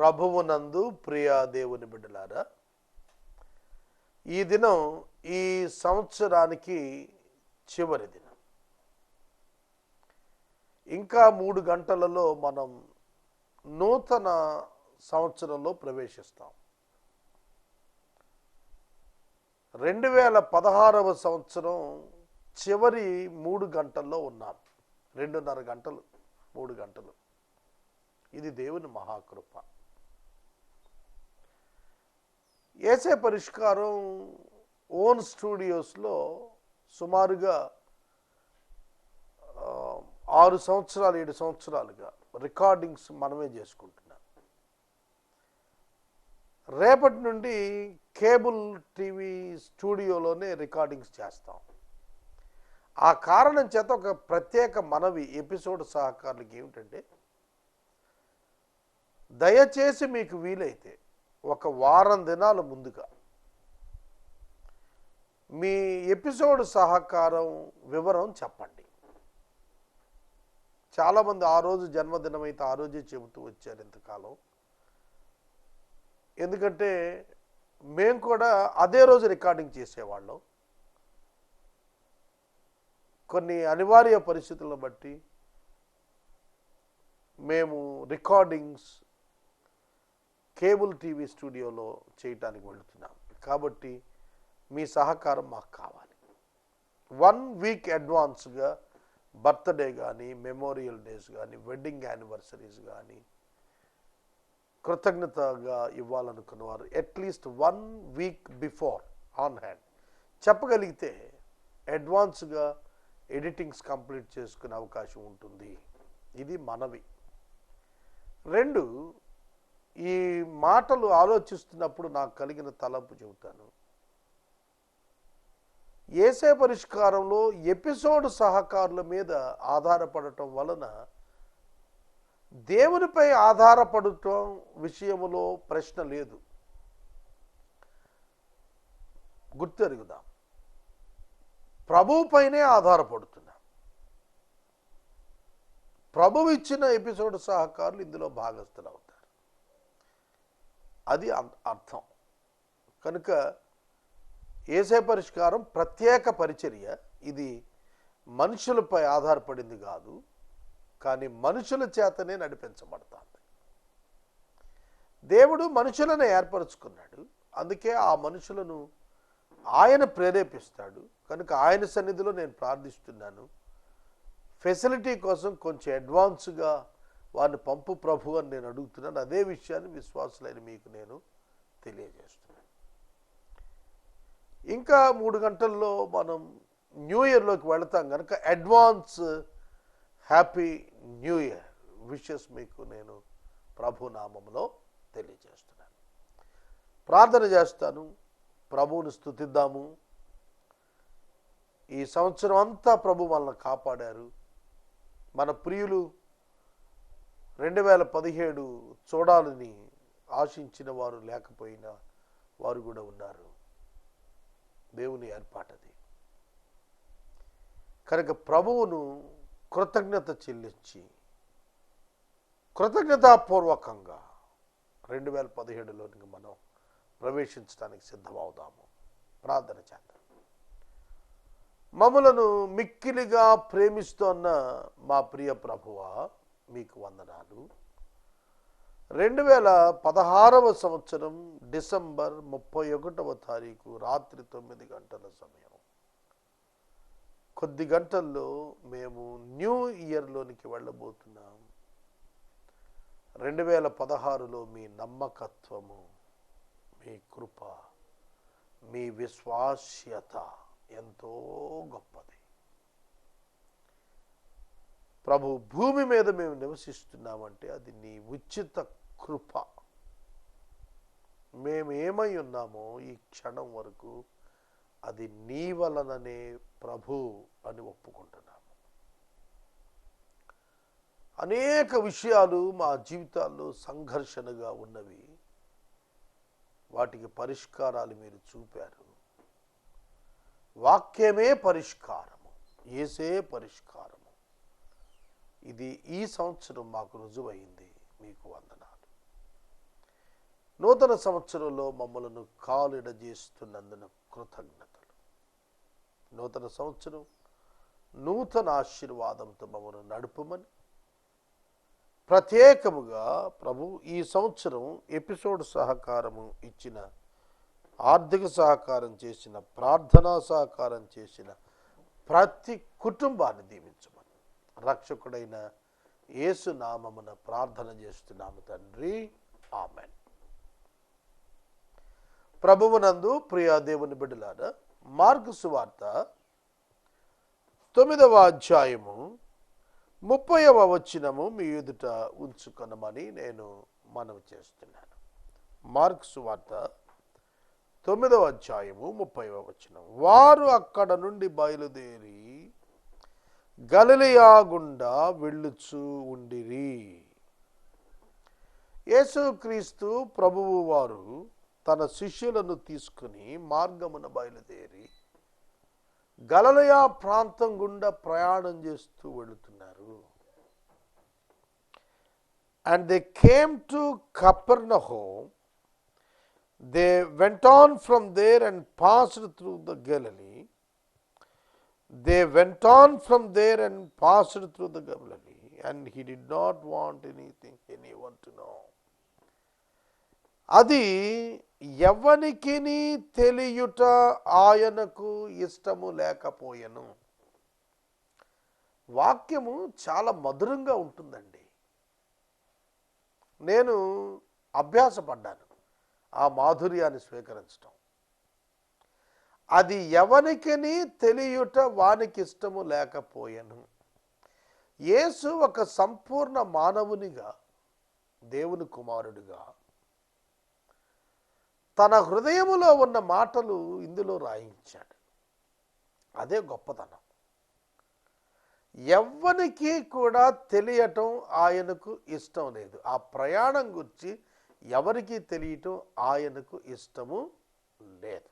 ప్రభువునందు ప్రియ దేవుని బిడ్డలారా, ఈ దినం ఈ సంవత్సరానికి చివరి దినం. ఇంకా 3 గంటలలో మనం నూతన సంవత్సరంలో ప్రవేశిస్తాం. 2016వ సంవత్సరం చివరి 3 గంటల్లో ఉన్నాం. 2.5 గంటలు, 3 గంటలు. ఇది దేవుని మహాకృప. ఏసే పరిష్కారం ఓన్ స్టూడియోస్లో సుమారుగా 6 సంవత్సరాలు 7 సంవత్సరాలుగా రికార్డింగ్స్ మనమే చేసుకుంటున్నాం. రేపటి నుండి కేబుల్ టీవీ స్టూడియోలోనే రికార్డింగ్స్ చేస్తాం. ఆ కారణం చేత ఒక ప్రత్యేక మనవి ఎపిసోడ్ సహకారులకి ఏమిటంటే, దయచేసి మీకు వీలైతే ఒక వారం దినాల ముందుగా మీ ఎపిసోడ్ సహకారం వివరం చెప్పండి. చాలామంది ఆ రోజు జన్మదినం అయితే ఆ రోజే చెబుతూ వచ్చారు ఇంతకాలం. ఎందుకంటే మేము కూడా అదే రోజు రికార్డింగ్ చేసేవాళ్ళం. కొన్ని అనివార్య పరిస్థితులను బట్టి మేము రికార్డింగ్స్ కేబుల్ టీవీ స్టూడియోలో చేయటానికి వెళుతున్నాం. కాబట్టి మీ సహకారం మాకు కావాలి. 1 వీక్ అడ్వాన్స్గా బర్త్డే కానీ, మెమోరియల్ డేస్ కానీ, వెడ్డింగ్ యానివర్సరీస్ కానీ కృతజ్ఞతగా ఇవ్వాలనుకున్న వారు at least 1 week before on hand చెప్పగలిగితే అడ్వాన్స్గా ఎడిటింగ్స్ కంప్లీట్ చేసుకునే అవకాశం ఉంటుంది. ఇది మనవి. 2, ఈ మాటలు ఆలోచిస్తున్నప్పుడు నాకు కలిగిన తలంపు చెబుతాను. ఏసే పరిష్కారంలో ఎపిసోడ్ సహకారుల మీద ఆధారపడటం వలన దేవునిపై ఆధారపడటం విషయంలో ప్రశ్న లేదు. గుర్తెరుగుదాం, ప్రభువుపైనే ఆధారపడుతున్నాం. ప్రభువు ఇచ్చిన ఎపిసోడ్ సహకారులు ఇందులో భాగస్థులు అవుతారు. అది అర్థం. కనుక ఏసే పరిష్కారం ప్రత్యేక పరిచర్య. ఇది మనుషులపై ఆధారపడింది కాదు, కానీ మనుషుల చేతనే నడిపించబడుతుంది. దేవుడు మనుషులను ఏర్పరచుకున్నాడు. అందుకే ఆ మనుషులను ఆయన ప్రేరేపిస్తాడు. కనుక ఆయన సన్నిధిలో నేను ప్రార్థిస్తున్నాను, ఫెసిలిటీ కోసం కొంచెం అడ్వాన్స్గా వారిని పంపు ప్రభు అని నేను అడుగుతున్నాను. అదే విషయాన్ని విశ్వాసులైన మీకు నేను తెలియజేస్తున్నాను. ఇంకా 3 గంటల్లో మనం న్యూ ఇయర్లోకి వెళతాం కనుక advance happy new year wishes మీకు నేను ప్రభు నామంలో తెలియజేస్తున్నాను. ప్రార్థన చేస్తాను. ప్రభువుని స్తుతిద్దాము. ఈ సంవత్సరం అంతా ప్రభు మనల్ని కాపాడారు. మన ప్రియులు 2017 చూడాలని ఆశించిన వారు లేకపోయినా వారు కూడా ఉన్నారు. దేవుని ఏర్పాటది. కనుక ప్రభువును కృతజ్ఞత చెల్లించి కృతజ్ఞతాపూర్వకంగా 2017లోనికి మనం ప్రవేశించడానికి సిద్ధమవుదాము. ప్రార్థన చేద్దాం. మమ్మలను మిక్కిలిగా ప్రేమిస్తోన్న మా ప్రియ ప్రభువా, మీకు వందనాలు. 2016వ సంవత్సరం డిసెంబర్ 31వ తారీఖు రాత్రి 9 గంటల సమయం. కొద్ది గంటల్లో మేము న్యూ ఇయర్లోనికి వెళ్ళబోతున్నాం. 2016లో మీ నమ్మకత్వము, మీ కృప, మీ విశ్వాస్యత ఎంతో గొప్పది ప్రభు. భూమి మీద మేము నివసిస్తున్నామంటే అది నీ ఉచిత కృప. మేము ఏమై ఉన్నామో ఈ క్షణం వరకు అది నీ వలననే ప్రభు అని ఒప్పుకుంటున్నాము. అనేక విషయాలు మా జీవితాల్లో సంఘర్షణగా ఉన్నవి. వాటికి పరిష్కారాలు మీరు చూపారు. వాక్యమే పరిష్కారము, యేసే పరిష్కారము. ఇది ఈ సంవత్సరం మాకు రుజువైంది. మీకు వందనాలు. నూతన సంవత్సరంలో మమ్మలను కాలిడజేస్తున్నందున కృతజ్ఞతలు. నూతన సంవత్సరం నూతన ఆశీర్వాదంతో మమ్మల్ని నడుపుమని ప్రత్యేకముగా ప్రభు ఈ సంవత్సరం ఎపిసోడ్ సహకారము ఇచ్చిన, ఆర్థిక సహకారం చేసిన, ప్రార్థనా సహకారం చేసిన ప్రతి కుటుంబాన్ని దీవించమని రక్షకుడైన యేసు నామమున ప్రార్థన చేస్తున్నాము తండ్రి, ఆమెన్. ప్రభువునందు ప్రియ దేవుని బిడ్డలారా, మార్కు సువార్త 9వ అధ్యాయము 30వ వచనము మీ ఎదుట ఉంచుకొనమని నేను మనవి చేస్తున్నాను. మార్కు సువార్త 9వ అధ్యాయము 30వ వచనం. వారు అక్కడ నుండి బయలుదేరి గలిలయ గుండా వెళ్ళుచూ ఉండిరి. యేసుక్రీస్తు ప్రభువు వారు తన శిష్యులను తీసుకుని మార్గమున బయలుదేరి గలిలయ ప్రాంతం గుండా ప్రయాణం చేస్తూ వెళుతున్నారు. And they came to Capernaum. They went on from there and passed through the Galilee. They went on from there and passed through the Galilee, and he did not want anyone to know. అది ఎవనికి తెలియుట ఆయనకు ఇష్టము లేకపోయెను. వాక్యము చాలా మధురంగా ఉంటుందండి. నేను అభ్యాసపడ్డాను ఆ మాధుర్యాన్ని స్వీకరించడం. అది ఎవనికి తెలియుట వానికి ఇష్టము లేకపోయెను. యేసు ఒక సంపూర్ణ మానవునిగా, దేవుని కుమారుడిగా తన హృదయములో ఉన్న మాటలు ఇందులో రాయించాడు. అదే గొప్పతనం. ఎవ్వనికి కూడా తెలియటం ఆయనకు ఇష్టం లేదు. ఆ ప్రయాణం గురించి ఎవరికి తెలియటం ఆయనకు ఇష్టము లేదు.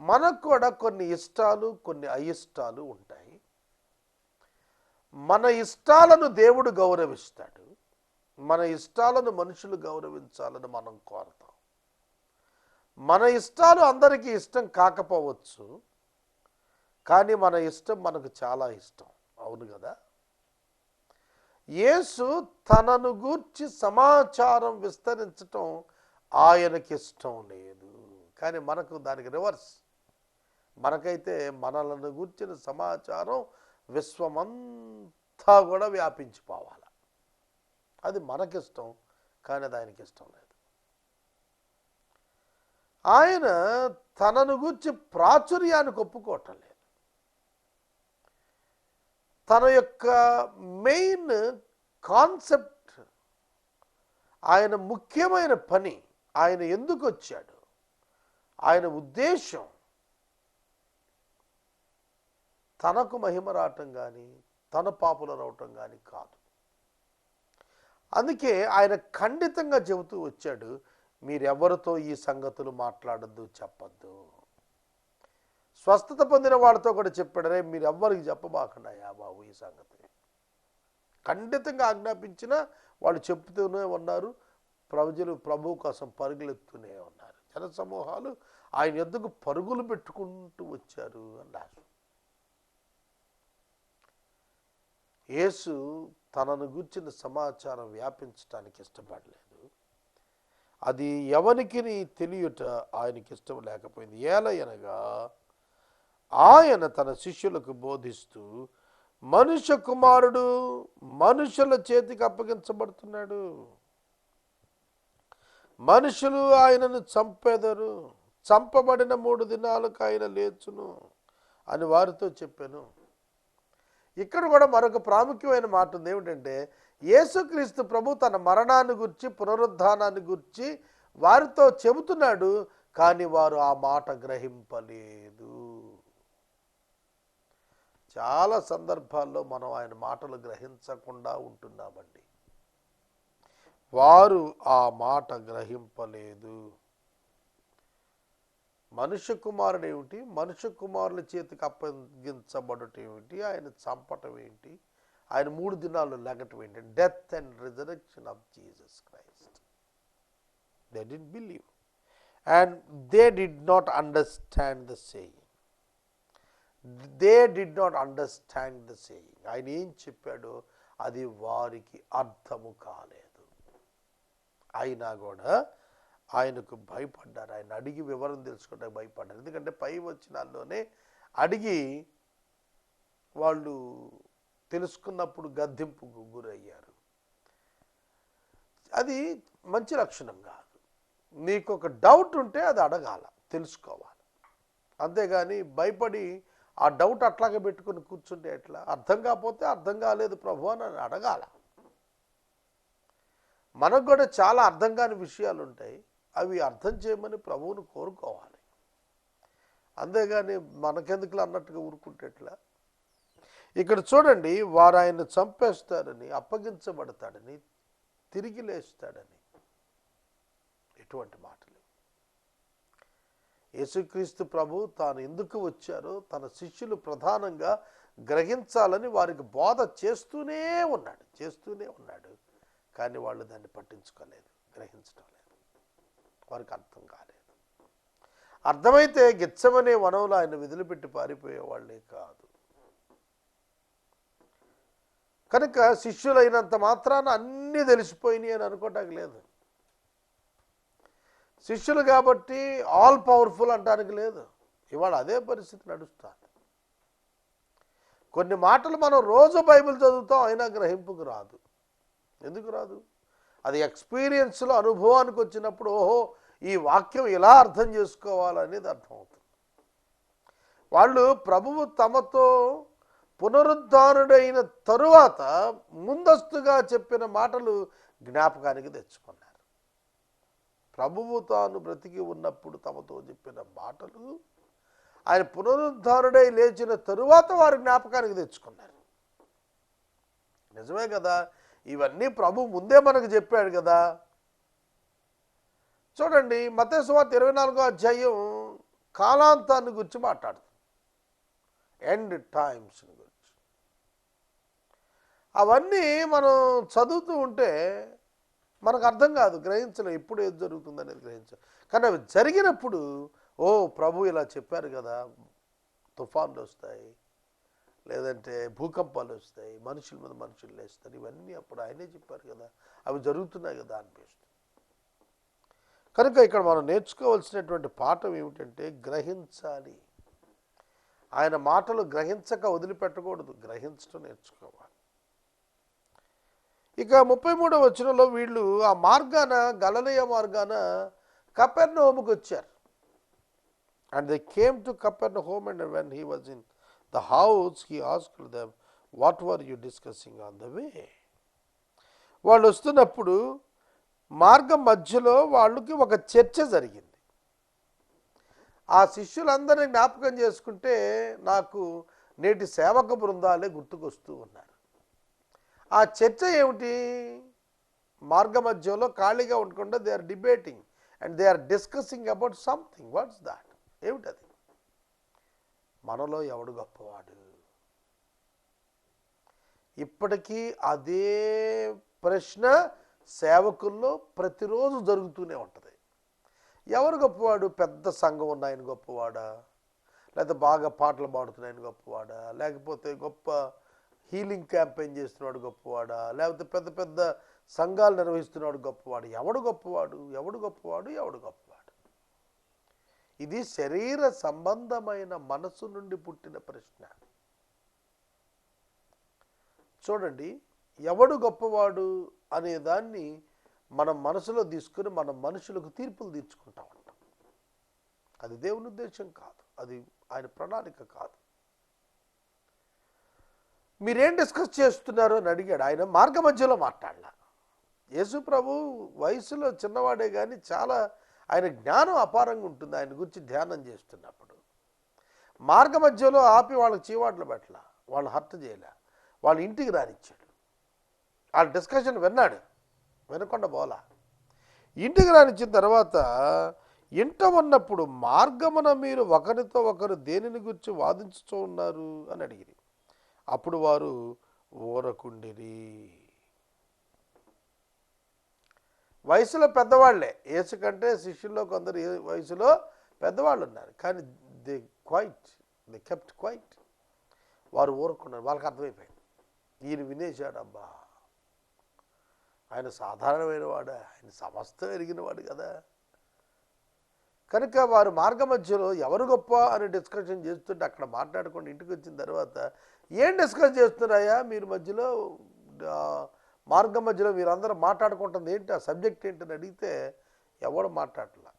మనకు కూడా కొన్ని ఇష్టాలు, కొన్ని అయిష్టాలు ఉంటాయి. మన ఇష్టాలను దేవుడు గౌరవిస్తాడు. మన ఇష్టాలను మనుషులు గౌరవించాలని మనం కోరతాం. మన ఇష్టాలు అందరికీ ఇష్టం కాకపోవచ్చు, కానీ మన ఇష్టం మనకు చాలా ఇష్టం. అవును కదా? యేసు తనను గూర్చి సమాచారం విస్తరించటం ఆయనకి ఇష్టం లేదు. కానీ మనకు దానికి రివర్స్. మనకైతే మనలను గూర్చిన సమాచారం విశ్వమంతా కూడా వ్యాపించిపోవాలి. అది మనకిష్టం, కానీ అది ఆయనకి ఇష్టం లేదు. ఆయన తనను గూర్చి ప్రాచుర్యానికి ఒప్పుకోవటం లేదు. తన యొక్క మెయిన్ కాన్సెప్ట్, ఆయన ముఖ్యమైన పని, ఆయన ఎందుకు వచ్చాడు, ఆయన ఉద్దేశం తనకు మహిమ రావటం కానీ తన పాపులర్ అవటం కానీ కాదు. అందుకే ఆయన ఖండితంగా చెబుతూ వచ్చాడు, మీరెవరితో ఈ సంగతులు మాట్లాడద్దు, చెప్పద్దు. స్వస్థత పొందిన వాళ్ళతో కూడా చెప్పాడరే, మీరు ఎవ్వరికి చెప్పబాకన్నాయా బాబు ఈ సంగతి. ఖండితంగా ఆజ్ఞాపించిన వాళ్ళు చెప్తూనే ఉన్నారు. ప్రజలు ప్రభు కోసం పరుగులెత్తునే ఉన్నారు. జనసమూహాలు ఆయన యొద్దకు పరుగులు పెట్టుకుంటూ వచ్చారు అన్నారు. యేసు తనను గూర్చిన సమాచారం వ్యాపించడానికి ఇష్టపడలేదు. అది ఎవరికి తెలియట ఆయనకి ఇష్టం లేకపోయింది. ఏలయనగా ఆయన తన శిష్యులకు బోధిస్తూ, మనుష్య కుమారుడు మనుషుల చేతికి అప్పగించబడుతున్నాడు, మనుషులు ఆయనను చంపెదరు, చంపబడిన 3 దినాలకు ఆయన లేచును అని వారితో చెప్పాను. ఇక్కడ కూడా మరొక ప్రాముఖ్యమైన మాట ఉంది. ఏమిటంటే, యేసుక్రీస్తు ప్రభు తన మరణాన్ని గురించి, పునరుద్ధానాన్ని గురించి వారితో చెబుతున్నాడు, కానీ వారు ఆ మాట గ్రహింపలేదు. చాలా సందర్భాల్లో మనం ఆయన మాటలు గ్రహించకుండా ఉంటున్నామండి. వారు ఆ మాట గ్రహింపలేదు. మనుష్య కుమారుడు ఏమిటి, మనుష్య కుమారుల చేతికి అప్పగించబడటం ఏమిటి, ఆయన చంపటం ఏంటి, ఆయన 3 దినాలు లెగటం ఏంటి, death and resurrection of Jesus Christ. They didn't believe. And they did not understand the saying. They did not understand the saying. ఆయన ఏం చెప్పాడో అది వారికి అర్థము కాలేదు. అయినా కూడా ఆయనకు భయపడ్డారు. ఆయన అడిగి వివరం తెలుసుకోవడానికి భయపడ్డారు. ఎందుకంటే పై వచనాల్లోనే అడిగి వాళ్ళు తెలుసుకున్నప్పుడు గద్దింపుకు గురయ్యారు. అది మంచి లక్షణం కాదు. నీకు ఒక డౌట్ ఉంటే అది అడగాల, తెలుసుకోవాలి. అంతేగాని భయపడి ఆ డౌట్ అట్లాగే పెట్టుకుని కూర్చుంటే ఎట్లా? అర్థం కాకపోతే అర్థం కాలేదు ప్రభు అని అడగాల. మనకు కూడా చాలా అర్థం కాని విషయాలు ఉంటాయి. అవి అర్థం చేయమని ప్రభువును కోరుకోవాలి. అంతేగాని మనకెందుకులా అన్నట్టుగా ఊరుకుంటే ఎట్లా? ఇక్కడ చూడండి, వారు ఆయన చంపేస్తారని, అప్పగించబడతాడని, తిరిగి లేస్తాడని. ఎటువంటి మాటలు! యేసుక్రీస్తు ప్రభు తాను ఎందుకు వచ్చారో తన శిష్యులు ప్రధానంగా గ్రహించాలని వారికి బోధ చేస్తూనే ఉన్నాడు. కానీ వాళ్ళు దాన్ని పట్టించుకోలేదు, గ్రహించడం లేదు, వారికి అర్థం కాలేదు. అర్థమైతే గెత్సెమనే వనంలో ఆయన వదిలిపెట్టి పారిపోయే వాళ్ళే కాదు. కనుక శిష్యులైనంత మాత్రాన అన్నీ తెలిసిపోయినాయి అని అనుకోవటానికి లేదు. శిష్యులు కాబట్టి ఆల్ పవర్ఫుల్ అంటానికి లేదు. ఇవాళ అదే పరిస్థితి నడుస్తుంది. కొన్ని మాటలు మనం రోజు బైబిల్ చదువుతాం, అయినా గ్రహింపుకు రాదు. ఎందుకు రాదు? అది ఎక్స్పీరియన్స్లో అనుభవానికి వచ్చినప్పుడు ఓహో ఈ వాక్యం ఇలా అర్థం చేసుకోవాలనేది అర్థమవుతుంది. వాళ్ళు ప్రభువు తమతో పునరుద్ధానుడైన తరువాత ముందస్తుగా చెప్పిన మాటలు జ్ఞాపకానికి తెచ్చుకున్నారు. ప్రభువు తాను బ్రతికి ఉన్నప్పుడు తమతో చెప్పిన మాటలు ఆయన పునరుద్ధానుడై లేచిన తరువాత వారు జ్ఞాపకానికి తెచ్చుకున్నారు. నిజమే కదా? ఇవన్నీ ప్రభు ముందే మనకు చెప్పాడు కదా. చూడండి, మత్తయి సువార్త 24వ అధ్యాయం కాలాంతాన్ని గురించి మాట్లాడుతుంది. ఎండ్ టైమ్స్ గురించి. అవన్నీ మనం చదువుతూ ఉంటే మనకు అర్థం కాదు, గ్రహించలేం. ఇప్పుడు ఏది జరుగుతుందనేది గ్రహించాలి. కానీ అవి జరిగినప్పుడు ఓ ప్రభు ఇలా చెప్పారు కదా, తుఫాన్లు వస్తాయి, లేదంటే భూకంపాలు వస్తాయి, మనుషుల మీద మనుషులు లేస్తారు, ఇవన్నీ అప్పుడు ఆయనే చెప్పారు కదా, అవి జరుగుతున్నాయి కదా అనిపిస్తుంది. కనుక ఇక్కడ మనం నేర్చుకోవాల్సినటువంటి పాఠం ఏమిటంటే గ్రహించాలి. ఆయన మాటలు గ్రహించక వదిలిపెట్టకూడదు, గ్రహించడం నేర్చుకోవాలి. ఇక 33వ వచనంలో వీళ్ళు ఆ మార్గాన, గలిలయ మార్గాన కపెర్నహూముకు వచ్చారు. And they came to Capernaum and when he was in the house he asked them, what were you discussing on the way? వాళ్ళు వస్తున్నప్పుడు మార్గం మధ్యలో వాళ్ళకి ఒక చర్చ జరిగింది. ఆ శిష్యులందరినీ జ్ఞాపకం చేసుకుంటే నాకు నేటి సేవక బృందాలే గుర్తుకొస్తూ ఉన్నారు. ఆ చర్చ ఏమిటి? మార్గ మధ్యలో ఖాళీగా ఉండకుండా they are debating and they are discussing about something. What's that? ఏమిటది? మనలో ఎవడు గొప్పవాడు? ఇప్పటికీ అదే ప్రశ్న సేవకుల్లో ప్రతిరోజు జరుగుతూనే ఉంటుంది. ఎవరు గొప్పవాడు? పెద్ద సంఘం ఉన్న ఆయన గొప్పవాడా? లేకపోతే బాగా పాటలు పాడుతున్న ఆయన గొప్పవాడా? లేకపోతే గొప్ప హీలింగ్ క్యాంపెయిన్ చేస్తున్నవాడు గొప్పవాడా? లేకపోతే పెద్ద పెద్ద సంఘాలు నిర్వహిస్తున్నవాడు గొప్పవాడు? ఎవడు గొప్పవాడు? ఎవడు గొప్పవాడు? ఎవడు గొప్పవాడు? ఇది శరీర సంబంధమైన మనసు నుండి పుట్టిన ప్రశ్న. చూడండి, ఎవడు గొప్పవాడు అనే దాన్ని మనం మనసులో తీసుకుని మనం మనుషులకు తీర్పులు తీర్చుకుంటా ఉంటాం. అది దేవుని ఉద్దేశం కాదు, అది ఆయన ప్రణాళిక కాదు. మీరేం డిస్కస్ చేస్తున్నారు అని అడిగాడు. ఆయన మార్గ మధ్యలో మాట్లాడలా. యేసు ప్రభు వయసులో చిన్నవాడే కానీ చాలా ఆయన జ్ఞానం అపారంగా ఉంటుంది. ఆయన గురించి ధ్యానం చేస్తున్నప్పుడు మార్గ మధ్యలో ఆపి వాళ్ళకి చీవాట్లు పెట్టలా, వాళ్ళు హర్ట్ చేయలే, వాళ్ళ ఇంటికి రానిచ్చాడు. వాళ్ళ డిస్కషన్ విన్నాడు, వినకుండా పోలా. ఇంటికి రానిచ్చిన తర్వాత ఇంట ఉన్నప్పుడు మార్గమున మీరు ఒకరితో ఒకరు దేనిని గురించి వాదించుతూ ఉన్నారు అని అడిగిరి. అప్పుడు వారు ఊరకుండిరి. వయసులో పెద్దవాళ్లే, యేసు కంటే శిష్యుల్లో కొందరు వయసులో పెద్దవాళ్ళు ఉన్నారు, కానీ దే కెప్ట్ క్వైట్. వారు ఊరుకున్నారు. వాళ్ళకి అర్థమైపోయింది, ఈయన వినేశాడు, అబ్బా ఆయన సాధారణమైన వాడు, ఆయన సమస్తం ఎరిగినవాడు కదా. కనుక వారు మార్గ మధ్యలో ఎవరు గొప్ప అని డిస్కషన్ చేస్తుంటే అక్కడ మాట్లాడుకొని ఇంటికి వచ్చిన తర్వాత, ఏం డిస్కస్ చేస్తున్నాయా మీరు మధ్యలో, మార్గం మధ్యలో మీరందరూ మాట్లాడుకుంటుంది ఏంటి, ఆ సబ్జెక్ట్ ఏంటని అడిగితే ఎవడు మాట్లాడలా,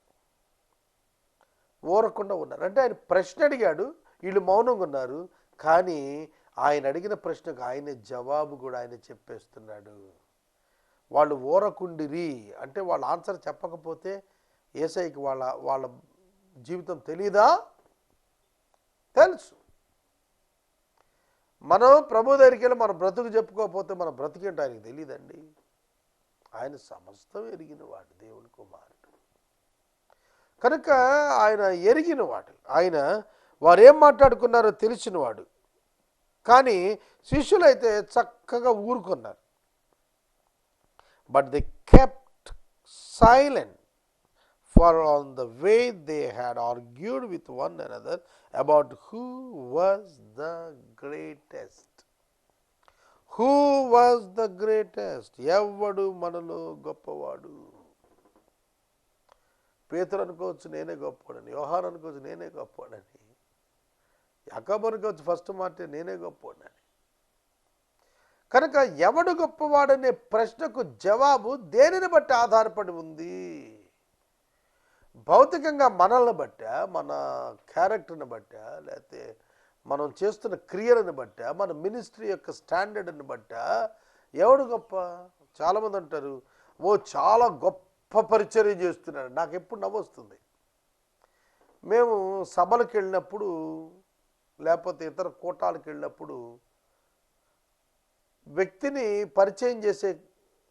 ఊరకుండా ఉన్నారు. అంటే ఆయన ప్రశ్న అడిగాడు, వీళ్ళు మౌనంగా ఉన్నారు, కానీ ఆయన అడిగిన ప్రశ్నకు ఆయనే జవాబు కూడా ఆయన చెప్పేస్తున్నాడు. వాళ్ళు ఊరకుండిరి అంటే వాళ్ళ ఆన్సర్ చెప్పకపోతే యేసయ్యకి వాళ్ళ జీవితం తెలీదా? తెలుసు. మనం ప్రభు దగ్గరికి వెళ్ళి మన బ్రతుకు చెప్పుకోకపోతే మన బ్రతికేంటో ఆయనకి తెలియదండి. ఆయన సమస్తం ఎరిగినవాడు, దేవుని కుమారుడు కనుక ఆయన ఎరిగినవాడు. ఆయన వారేం మాట్లాడుకున్నారో తెలిసినవాడు. కానీ శిష్యులైతే చక్కగా ఊరుకున్నారు. But they kept silent, for on the way they had argued with one another about who was the greatest. Who was the greatest? ఎవడు మనలో గొప్పవాడు? పేతురు అనుకోవచ్చు నేనే గొప్పవాడని, యోహాను అనుకోవచ్చు నేనే గొప్పవాడని, యాకోబు అనుకోవచ్చు ఫస్ట్ మాట నేనే గొప్పవాడని. కనుక ఎవడు గొప్పవాడనే ప్రశ్నకు జవాబు దేనిని బట్టి ఆధారపడి ఉంది? భౌతికంగా మనల్ని బట్టా, మన క్యారెక్టర్ని బట్టా, లేకపోతే మనం చేస్తున్న క్రియలను బట్టా, మన మినిస్ట్రీ యొక్క స్టాండర్డ్ని బట్టా ఎవడు గొప్ప? చాలామంది అంటారు, ఓ చాలా గొప్ప పరిచర్య చేస్తున్నాడు. నాకు ఎప్పుడు నవ్వొస్తుంది. మేము సభలకు వెళ్ళినప్పుడు లేకపోతే ఇతర కూటాలకు వెళ్ళినప్పుడు వ్యక్తిని పరిచయం చేసే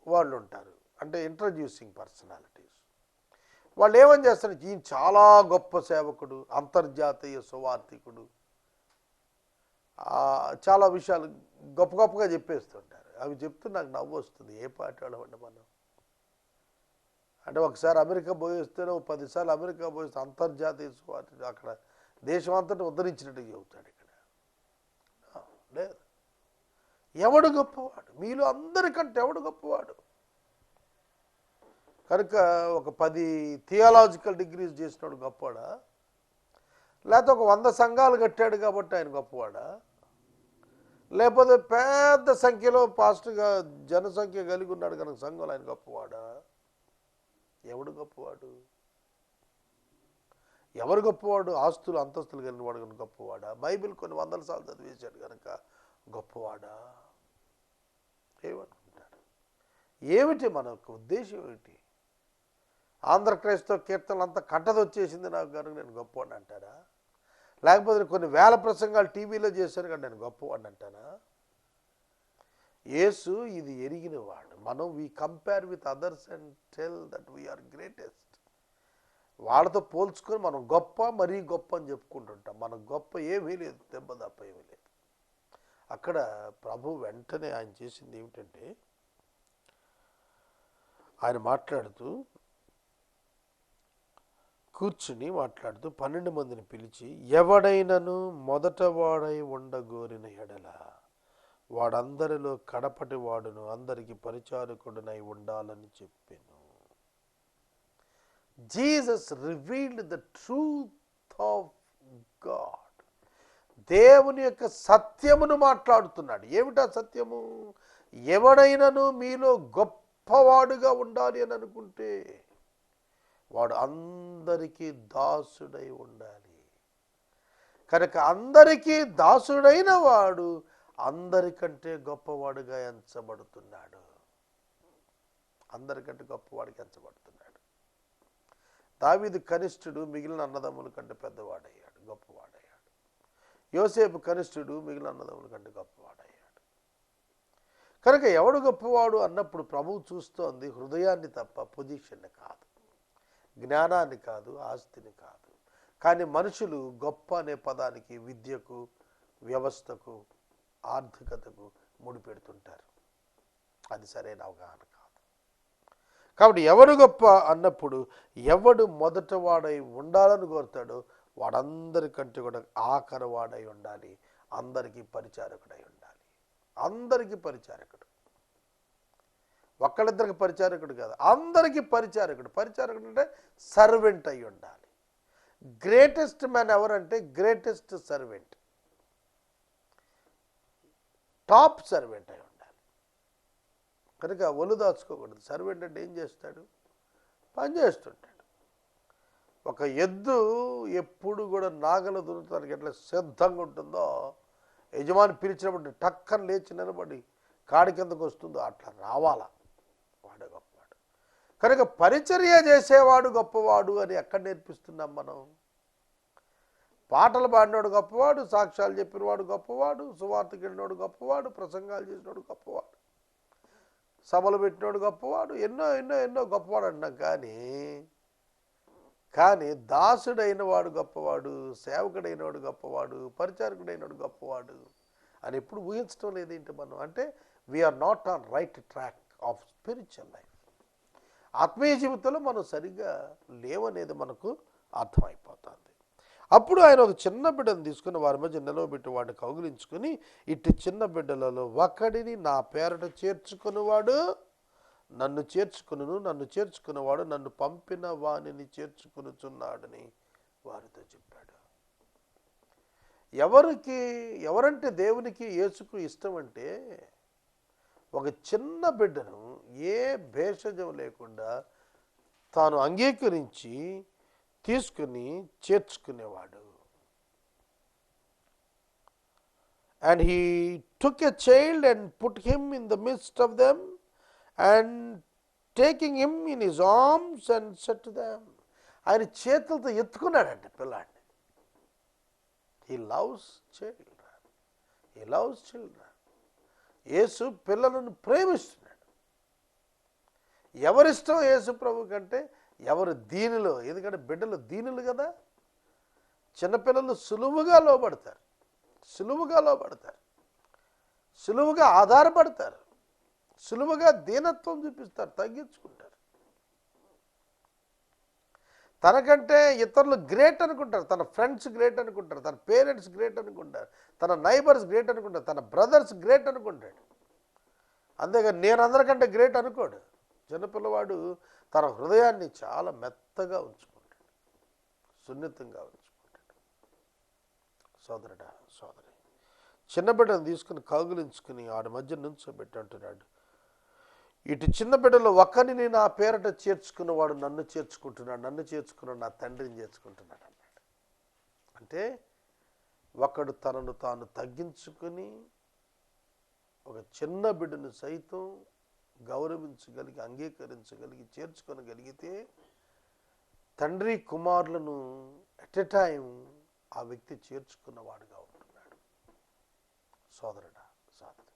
వాళ్ళు ఉంటారు, అంటే ఇంట్రడ్యూసింగ్ పర్సనాలిటీస్. వాళ్ళు ఏమని చేస్తారు, ఈయన చాలా గొప్ప సేవకుడు, అంతర్జాతీయ సువార్థికుడు, చాలా విషయాలు గొప్ప గొప్పగా చెప్పేస్తుంటారు. అవి చెప్తూ నాకు నవ్వు వస్తుంది. ఏ పార్టీ వాళ్ళమండి మనం? అంటే ఒకసారి అమెరికా పోయేస్తేనే 10 సార్లు అమెరికా పోయిస్తే అంతర్జాతీయ సువార్థికుడు, అక్కడ దేశం అంతటా ఉద్ధరించినట్టు చెబుతాడు. ఇక్కడ లేదు. ఎవడు గొప్పవాడు? మీలో అందరికంటే ఎవడు గొప్పవాడు? కనుక ఒక 10 థియాలజికల్ డిగ్రీస్ చేసినాడు గొప్పవాడా? లేకపోతే ఒక 100 సంఘాలు కట్టాడు కాబట్టి ఆయన గొప్పవాడా? లేకపోతే పెద్ద సంఖ్యలో పాస్టర్గా జనసంఖ్య కలిగి ఉన్నాడు కనుక సంఘంలో ఆయన గొప్పవాడా? ఎవడు గొప్పవాడు? ఎవరు గొప్పవాడు? ఆస్తులు అంతస్తులు కలిగిన వాడు కనుక గొప్పవాడా? బైబిల్ కొన్ని 100 సార్లు చదివేశాడు కనుక గొప్పవాడా? ఏమనుకుంటారు? ఏమిటి మన యొక్క ఉద్దేశం ఏమిటి? ఆంధ్ర క్రైస్తవ కీర్తనలు అంతా కంటది వచ్చేసింది నాకు కనుక నేను గొప్పవాడిని అంటారా? లేకపోతే కొన్ని వేల ప్రసంగాలు టీవీలో చేశాను కానీ నేను గొప్పవాడిని అంటానా? యేసు ఇది ఎరిగినవాడు. మనం we compare with others and tell that we are greatest. వాళ్ళతో పోల్చుకొని మనం గొప్ప, మరీ గొప్ప అని చెప్పుకుంటుంటాం. మనకు గొప్ప ఏమీ లేదు, దెబ్బ తప్ప ఏమీ లేదు. అక్కడ ప్రభు వెంటనే ఆయన చేసింది ఏమిటంటే, ఆయన మాట్లాడుతూ కూర్చుని మాట్లాడుతూ 12 మందిని పిలిచి, ఎవడైనను మొదట వాడై ఉండగోరిన ఎడల వాడందరిలో కడపటి వాడును, అందరికి పరిచారకుడునై ఉండాలని చెప్పాను. Jesus revealed the truth of God. దేవుని యొక్క సత్యమును మాట్లాడుతున్నాడు. ఏమిటా సత్యము? ఎవడైనను మీలో గొప్పవాడుగా ఉండాలి అని అనుకుంటే వాడు అందరికీ దాసుడై ఉండాలి. కనుక అందరికీ దాసుడైన వాడు అందరికంటే గొప్పవాడుగా ఎంచబడుతున్నాడు. అందరికంటే గొప్పవాడికి ఎంచబడుతున్నాడు. దావీదు కనిష్ఠుడు, మిగిలిన అన్నదమ్ముల కంటే పెద్దవాడయ్యాడు, గొప్పవాడయ్యాడు. యోసేపు కనిష్ఠుడు, మిగిలిన అన్నదమ్ముల కంటే గొప్పవాడయ్యాడు. కనుక ఎవడు గొప్పవాడు అన్నప్పుడు ప్రభువు చూస్తోంది హృదయాన్ని తప్ప పొజిషన్ని కాదు, జ్ఞానాన్ని కాదు, ఆస్తిని కాదు. కానీ మనుషులు గొప్ప అనే పదానికి విద్యకు, వ్యవస్థకు, ఆర్థికతకు ముడిపెడుతుంటారు. అది సరైన అవగాహన కాదు. కాబట్టి ఎవరు గొప్ప అన్నప్పుడు ఎవడు మొదట వాడై ఉండాలని కోరుతాడో వాడందరికంటే కూడా ఆఖరి వాడై ఉండాలి. అందరికీ పరిచారకుడై ఉండాలి. అందరికీ పరిచారకుడు, ఒక్కళ్ళిద్దరికి పరిచారకుడు కాదు, అందరికీ పరిచారకుడు. పరిచారకుడు అంటే సర్వెంట్ అయి ఉండాలి. గ్రేటెస్ట్ మ్యాన్ ఎవరంటే గ్రేటెస్ట్ సర్వెంట్, టాప్ సర్వెంట్ అయి ఉండాలి. కనుక ఒళ్ళు దాచుకోకూడదు. సర్వెంట్ అంటే ఏం చేస్తాడు? పని చేస్తుంటాడు. ఒక ఎద్దు ఎప్పుడు కూడా నాగలు దున్నడానికి ఎట్లా సిద్ధంగా ఉంటుందో, యజమాని పిలిచినప్పుడు టక్కన లేచి నిలబడి కాడి కిందకు వస్తుందో అట్లా రావాలా, వాడు గొప్పవాడు. కనుక పరిచర్య చేసేవాడు గొప్పవాడు అని ఎక్కడ నేర్పిస్తున్నాం మనం? పాటలు పాడినవాడు గొప్పవాడు, సాక్ష్యాలు చెప్పినవాడు గొప్పవాడు, సువార్తకి వెళ్ళినవాడు గొప్పవాడు, ప్రసంగాలు చేసినవాడు గొప్పవాడు, సభలు పెట్టినవాడు గొప్పవాడు, ఎన్నో ఎన్నో ఎన్నో గొప్పవాడు అంటాం. కానీ దాసుడైన వాడు గొప్పవాడు, సేవకుడైన వాడు గొప్పవాడు, పరిచారకుడైన వాడు గొప్పవాడు అని ఎప్పుడు ఊహించడం లేదేంటి మనం? అంటే we are not on right track of spiritual life. ఆత్మీయ జీవితంలో మనం సరిగ్గా లేవనేది మనకు అర్థమైపోతుంది. అప్పుడు ఆయన ఒక చిన్న బిడ్డను తీసుకుని వారి మధ్య నిలవబెట్టి వాడిని కౌగిలించుకుని, ఇట్టి చిన్న బిడ్డలలో ఒకడిని నా పేరట చేర్చుకునేవాడు నన్ను చేర్చుకును, నన్ను చేర్చుకున్నవాడు నన్ను పంపిన వానిని చేర్చుకునుచున్నాడని వారితో చెప్పాడు. ఎవరంటే దేవునికి యేసుకు ఇష్టం అంటే ఒక చిన్న బిడ్డను ఏ భేషజం లేకుండా తాను అంగీకరించి తీసుకుని చేర్చుకునేవాడు. And he took a child and put him in the midst of them, and taking him in his arms and said to them, ఆయన చేతులతో ఎత్తుకున్నాడంటే పిల్లాడిని. He loves children. He loves children. యేసు పిల్లలను ప్రేమిస్తున్నాడు. ఎవరిష్టం యేసు ప్రభు కంటే ఎవరు దీనిలో, ఎందుకంటే బిడ్డలు దీనులు కదా. చిన్నపిల్లలు సులువుగా లోబడతారు, సులువుగా ఆధారపడతారు, సులువుగా దీనత్వం చూపిస్తారు, తగ్గించుకుంటారు. తనకంటే ఇతరులు గ్రేట్ అనుకుంటారు, తన ఫ్రెండ్స్ గ్రేట్ అనుకుంటారు, తన పేరెంట్స్ గ్రేట్ అనుకుంటారు, తన నైబర్స్ గ్రేట్ అనుకుంటారు, తన బ్రదర్స్ గ్రేట్ అనుకుంటాడు. అంతేగాని నేను అందరికంటే గ్రేట్ అనుకోడు. చిన్నపిల్లవాడు తన హృదయాన్ని చాలా మెత్తగా ఉంచుకుంటాడు, సున్నితంగా ఉంచుకుంటాడు. సోదరుడా, సోదరి, చిన్న బిడ్డను తీసుకుని కౌగిలించుకుని ఆడి మధ్య నుంచోబెట్టి అంటున్నాడు, ఇటు చిన్న బిడ్డలో ఒక్కరిని నా పేరట చేర్చుకున్నవాడు నన్ను చేర్చుకుంటున్నాడు, నన్ను చేర్చుకున్నాడు నా తండ్రిని చేర్చుకుంటున్నాడు అన్నాడు. అంటే ఒకడు తనను తాను తగ్గించుకుని ఒక చిన్న బిడ్డను సైతం గౌరవించగలిగి, అంగీకరించగలిగి, చేర్చుకొనగలిగితే తండ్రి కుమారులను ఎట్ ఎ టైం ఆ వ్యక్తి చేర్చుకున్నవాడుగా ఉంటున్నాడు. సోదరుడా, సోదరి,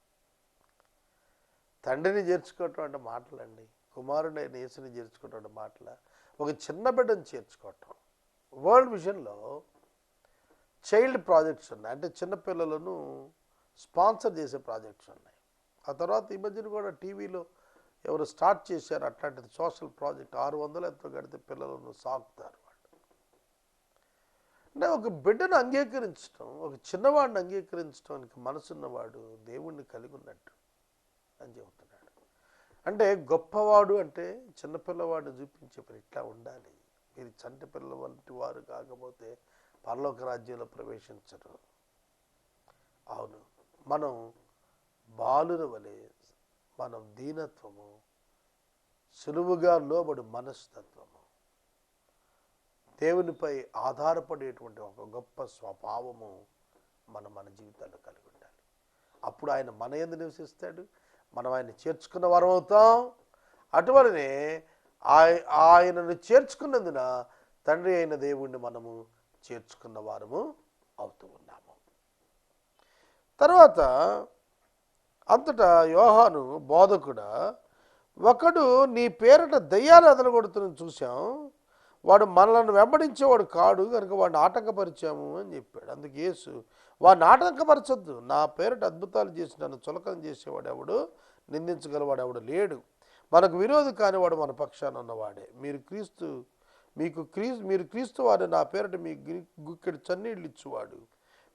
తండ్రిని చేర్చుకోవటం అంటే మాటలండి, కుమారుడైన యేసుని చేర్చుకోవటం అంటే మాటల. ఒక చిన్న బిడ్డను చేర్చుకోవటం. వరల్డ్ విజన్లో చైల్డ్ ప్రాజెక్ట్స్ ఉన్నాయి, అంటే చిన్నపిల్లలను స్పాన్సర్ చేసే ప్రాజెక్ట్స్ ఉన్నాయి. ఆ తర్వాత ఈ మధ్యన కూడా టీవీలో ఎవరు స్టార్ట్ చేశారు అట్లాంటిది, సోషల్ ప్రాజెక్ట్. 600 ఎంతో కడితే పిల్లలను సాకుతారు వాళ్ళు. అంటే ఒక బిడ్డను అంగీకరించడం, ఒక చిన్నవాడిని అంగీకరించడానికి మనసున్నవాడు దేవుణ్ణి కలిగి ఉన్నట్టు అని చెబుతున్నాడు. అంటే గొప్పవాడు అంటే చిన్నపిల్లవాడిని చూపించే పని ఇట్లా ఉండాలి, మీరు చంటి పిల్లల వంటి వారు కాకపోతే పరలోక రాజ్యంలో ప్రవేశించరు. అవును, మనం బాలుర వలె మనం దీనత్వము, సులువుగా లోబడు మనస్తత్వము, దేవునిపై ఆధారపడేటువంటి ఒక గొప్ప స్వభావము మన జీవితాల్లో కలిగి ఉండాలి. అప్పుడు ఆయన మన యందు నివసిస్తాడు, మనం ఆయన చేర్చుకున్న వారం అవుతాం. అటువలనే ఆయనను చేర్చుకున్నందున తండ్రి అయిన దేవుణ్ణి మనము చేర్చుకున్న వారము అవుతూ ఉన్నాము. తర్వాత అంతటా యోహాను బోధకుడా, ఒకడు నీ పేరట దయ్యాలు అదలగొడుతున్న చూసాం, వాడు మనల్ని వెంబడించేవాడు కాడు కనుక వాడిని ఆటంకపరిచాము అని చెప్పాడు. అందుకు యేసు, వాడిని ఆటంకపరచొద్దు, నా పేరట అద్భుతాలు చేసి నన్ను చులకన చేసేవాడు ఎవడు, నిందించగలవాడు ఎవడు లేడు. మనకు విరోధి కానివాడు మన పక్షాన ఉన్నవాడే. మీరు క్రీస్తు వారు నా పేరట మీ గుక్కెడు చన్నీళ్ళు ఇచ్చువాడు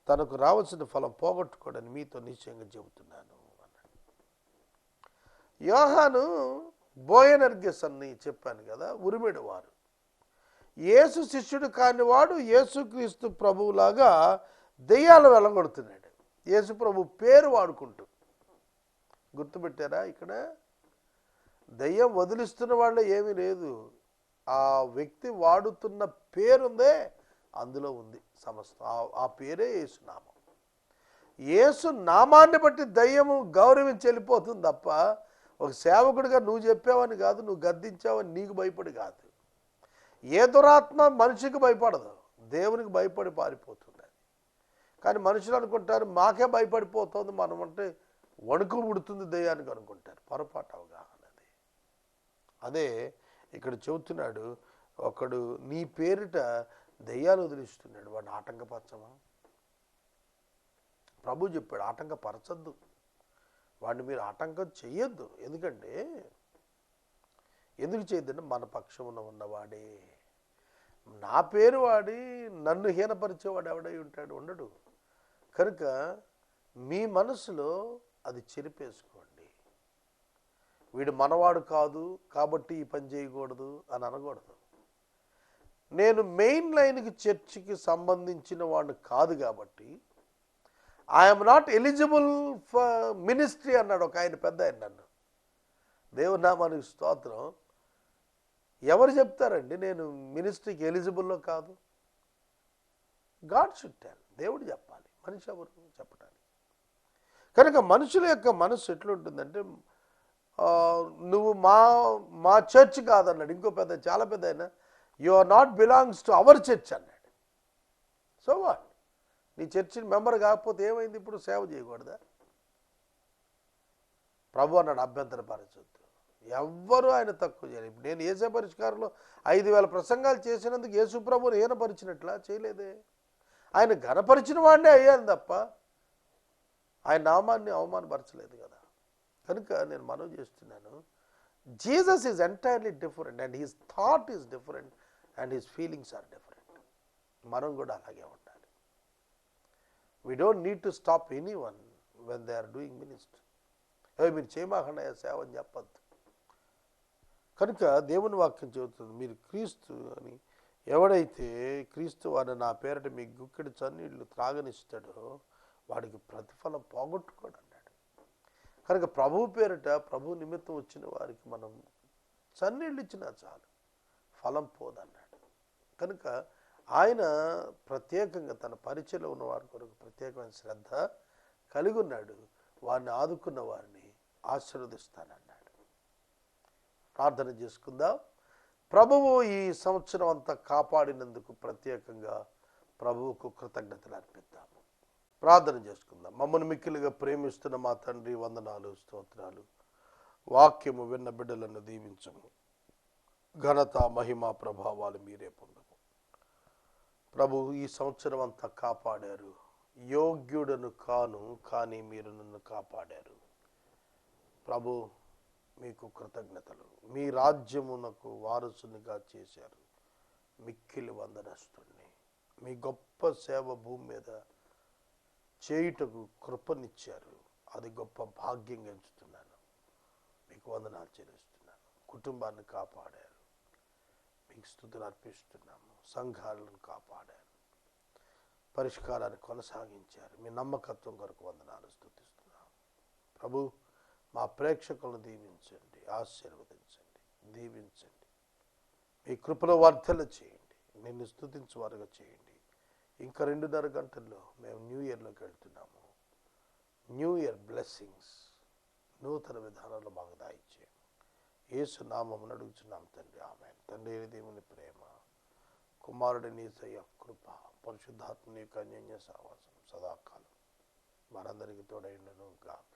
తనకు రావాల్సిన ఫలం పోగొట్టుకోడని మీతో నిశ్చయంగా చెబుతున్నాను అన్నాడు. యోహాను బోయనర్గెస్ అని చెప్పాను కదా, ఉరిమెడు వారు. యేసు శిష్యుడు కానివాడు యేసుక్రీస్తు ప్రభువులాగా దెయ్యాలు వెళ్ళగొడుతున్నాడు, యేసు ప్రభు పేరు వాడుకుంటూ. గుర్తుపెట్టారా? ఇక్కడ దెయ్యం వదిలిస్తున్న వాళ్ళ ఏమీ లేదు, ఆ వ్యక్తి వాడుతున్న పేరుందే అందులో ఉంది సమస్తం. ఆ పేరే యేసునామం. యేసు నామాన్ని బట్టి దయ్యము గౌరవించి వెళ్ళిపోతుంది తప్ప ఒక సేవకుడిగా నువ్వు చెప్పావని కాదు, నువ్వు గద్దించావని నీకు భయపడి కాదు. ఏ దురాత్మ మనిషికి భయపడదు, దేవునికి భయపడి పారిపోతుంది అది. కానీ మనుషులు అనుకుంటారు మాకే భయపడిపోతుంది, మనం అంటే వణుకు పుడుతుంది దయ్యానికి అనుకుంటారు. పొరపాటు అవగాహన అది. అదే ఇక్కడ చెబుతున్నాడు, ఒకడు నీ పేరిట దయ్యాలు వదిలిస్తున్నాడు, వాడిని ఆటంకపరచమా? ప్రభు చెప్పాడు ఆటంకపరచద్దు, వాడిని మీరు ఆటంకం చెయ్యొద్దు. ఎందుకు చేయొద్దంటే మన పక్షమున ఉన్నవాడే. నా పేరు వాడి నన్ను హీనపరిచేవాడు ఎవడై ఉంటాడు? ఉండడు. కనుక మీ మనసులో అది చెరిపేసుకోండి. వీడు మనవాడు కాదు కాబట్టి ఈ పని చేయకూడదు అని అనకూడదు. నేను మెయిన్ లైన్కి చర్చికి సంబంధించిన వాడిని కాదు కాబట్టి I'm not eligible for ministry అన్నాడు ఒక ఆయన, పెద్ద ఆయన. నన్ను దేవుని నామానికి స్తోత్రం. ఎవరు చెప్తారండి నేను మినిస్ట్రీకి ఎలిజిబుల్లో కాదు? గాడ్ షుడ్ టెల్, దేవుడు చెప్పాలి, మనిషి ఎవరు చెప్పడానికి. కనుక మనుషుల యొక్క మనసు ఎట్లుంటుందంటే నువ్వు మా చర్చ్ కాదన్నాడు ఇంకో పెద్ద, చాలా పెద్ద ఆయన. You are not belongs to our church అన్నాడు. So what? నీ చర్చి మెంబర్ కాకపోతే ఏమైంది? ఇప్పుడు సేవ చేయకూడదా? ప్రభు అన్నాడు అభ్యంతరపరచొద్దు. ఎవ్వరూ ఆయన తక్కువ చేయలేదు. ఇప్పుడు నేను ఏసే పరిష్కారంలో 5,000 ప్రసంగాలు చేసినందుకు యేసు ప్రభువుని హీనపరిచినట్లా? చేయలేదే. ఆయన ఘనపరిచిన వాడినే అయ్యాను తప్ప ఆయన నామాన్ని అవమానపరచలేదు కదా. కనుక నేను మనవి చేస్తున్నాను, Jesus is entirely different and his thought is different and his feelings are different. మనం కూడా అలాగే ఉండాలి. We don't need to stop anyone when they are doing ministry. మీరు చేయమాకండి సేవ అని చెప్పద్దు. కనుక దేవుని వాక్యం చెబుతుంది, మీరు క్రీస్తు అని ఎవడైతే క్రీస్తు వాడు నా పేరట మీ గుక్కెడు చన్నీళ్ళు త్రాగనిస్తాడో వాడికి ప్రతిఫలం పోగొట్టుకోడు అన్నాడు. కనుక ప్రభు పేరిట ప్రభు నిమిత్తం వచ్చిన వారికి మనం చన్నీళ్ళు ఇచ్చినా చాలు, ఫలం పోదన్నాడు. కనుక ఆయన ప్రత్యేకంగా తన పరిచయలో ఉన్న వారి కొరకు ప్రత్యేకమైన శ్రద్ధ కలిగి ఉన్నాడు. వారిని ఆదుకున్న వారిని ఆశీర్వదిస్తానన్నాడు. ప్రార్థన చేసుకుందాం. ప్రభువు ఈ సంవత్సరం అంతా కాపాడినందుకు ప్రత్యేకంగా ప్రభువుకు కృతజ్ఞతలు అర్పిద్దాము. ప్రార్థన చేసుకుందాం. మమ్మల్ని మిక్కిలిగా ప్రేమిస్తున్న మా తండ్రి, వందనాలు, స్తోత్రాలు. వాక్యము విన్న బిడ్డలను దీవించము. ఘనత, మహిమ, ప్రభావాలు మీరే పొందము. ప్రభు ఈ సంవత్సరం అంతా కాపాడారు. యోగ్యుడను కాను, కానీ మీరు నన్ను కాపాడారు. ప్రభు మీకు కృతజ్ఞతలు. మీ రాజ్యమునకు వారసునిగా చేశారు. మిక్కిలి వందనస్తుణ్ణి. మీ గొప్ప సేవ భూమి మీద చేయుటకు కృపనిచ్చారు. అది గొప్ప భాగ్యంగా ఎంచుతున్నాను. మీకు వందనాలు చెల్లిస్తున్నాను. కుటుంబాన్ని కాపాడారు. మీకు స్తుతులు అర్పిస్తున్నాము. సంఘాలను కాపాడారు. పరిష్కారాన్ని కొనసాగించారు. మీ నమ్మకత్వం కొరకు వందనాలు స్తుతిస్తున్నాము. ప్రభు మా ప్రేక్షకులను దీవించండి, ఆశీర్వదించండి, దీవించండి. మీ కృపలో వర్ధల చేయండి. నిన్ను స్తుతించువారుగా చేయండి. ఇంకా 2.5 గంటల్లో మేము న్యూ ఇయర్లోకి వెళ్తున్నాము. న్యూ ఇయర్ బ్లెస్సింగ్స్, నూతన విధానంలో మాకు దాయిచ్చేయండి. యేసు నామమున అడుగుచున్నాం తండ్రి, ఆమేన్. తండ్రి దేవుని ప్రేమ, కుమారుడిని యేసయ్య కృప, పరిశుద్ధాత్మని యొక్క అన్యోన్య సహవాసం సదాకాలం మనందరికీ తోడైండును గాక.